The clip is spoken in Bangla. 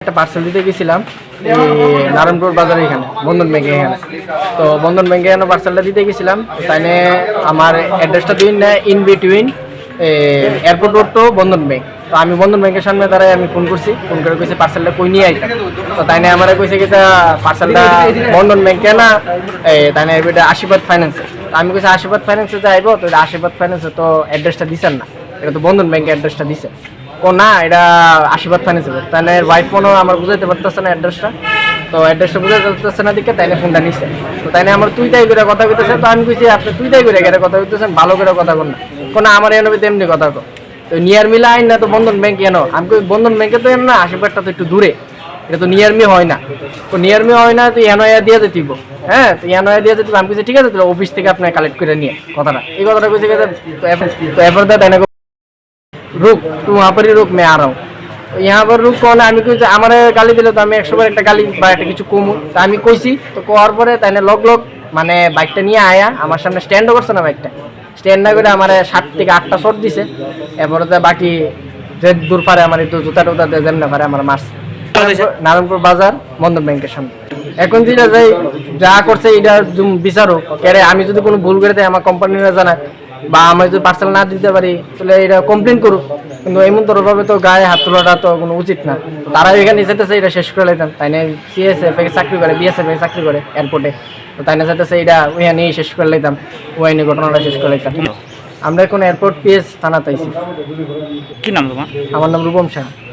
একটা পার্সেল দিতে গেছিলাম নারায়ণপুর বাজারে, এখানে বন্ধন ব্যাংকে। এখানে তো বন্ধন ব্যাংকে এখানে পার্সেলটা দিতে গেছিলাম, তাইলে আমার অ্যাড্রেসটা দিন না ইন বিটুইন এয়ারপোর্ট রোড তো বন্ধন ব্যাংক। তো আমি বন্ধন ব্যাংকের সামনে দাঁড়াই, আমি ফোন করছি, ফোন করে কইছি পার্সেলটা কই নিয়ে আইতাম। তো তাইনে আমার কইছে কি পার্সেলটা বন্ধন ব্যাংকে না, তাইনে এটা আশীর্বাদ ফাইন্যান্সে। আমি কইছি আশীর্বাদ ফাইন্যান্সে যাইব, তো এটা আশীর্বাদ ফাইন্যান্সে তো অ্যাড্রেসটা দিচ্ছেন না, এটা তো বন্ধন ব্যাংকের অ্যাড্রেসটা দিছে। ও না, এটা আশীর্বাদ ফাইন্যান্স। তাহলে ওয়াইফ ফোনও আমার বুঝাইতে পারতেছে না অ্যাড্রেসটা, তো অ্যাড্রেসটা বুঝাইতে পারতেছে না দিকে তাইলে ফোনটা নিচ্ছে। তো তাইলে আমার তুই তাই করে কথা কইতেছে। তো আমি কইছি আপনি তুই তাই করে গেলে কথা কইতেছেন, ভালো করে কথা বল না, কোনো আমার এনে তেমনি কথা কো। তো নিয়ার মিলা আইন না, তো বন্ধন ব্যাংক কেন? আমি কই বন্ধন ব্যাংকে তো এন না, আশীর্বাদটা তো একটু দূরে, এটা তো নিয়ারমি হয় না। তো নিয়ারমি হয় না, তুই এনওয়া দিয়ে যেতিব। হ্যাঁ, তুই এনওয়া দিয়ে যেতিব। আমি কইছি ঠিক আছে, তাহলে অফিস থেকে আপনার কালেক্ট করে নিয়ে কথাটা, এই কথাটা কইছে। তো এরপর তাই না रुक तू वहाँ पर ही रुक, मैं आ रहा हूँ। यहाँ पर रुक कौन? আমি কইছি আমারে গালি দিলে তো আমি 100 বার একটা গালি বা একটা কিছু কমু, তো আমি কইছি। তো কোয়ার পরে তাইলে লগ লগ মানে বাইকটা নিয়ে আয়া আমার সামনে স্ট্যান্ডও করছে না, বাইকটা স্ট্যান্ড না করে আমার 7 থেকে 8টা শট দিছে। এরপরে তো বাকি যে দূর পারে আমার একটু জুতা টুতা দিয়ে যেমন পারে আমার মারছে। নারায়ণপুর বাজার বন্ধন ব্যাংকের সামনে। এখন যেটা যাই যা করছে এটা বিচারো কেরে, আমি যদি কোনো ভুল করে দেয় আমার কোম্পানিরা জানায়, বা আমি যদি পার্সেল না দিতে পারি তাহলে এটা কমপ্লেন করুক। কিন্তু এমন তরফভাবে তো গায়ে হাত তোলাটা তো কোনো উচিত না। তারা এখানে যেতেছে এটা শেষ করে লাইতাম, তাই না? সিএসএফ এ চাকরি করে, বিএসএফ এ চাকরি করে এয়ারপোর্টে, তো তাই না যেতেছে এটা ওইখানেই শেষ করে লাইতাম, ওইখানে ঘটনাটা শেষ করে লাইতাম। আমরা এখন এয়ারপোর্ট পিএস থানা তাইছি। কি নাম তোমার? আমার নাম রূপম শাহ।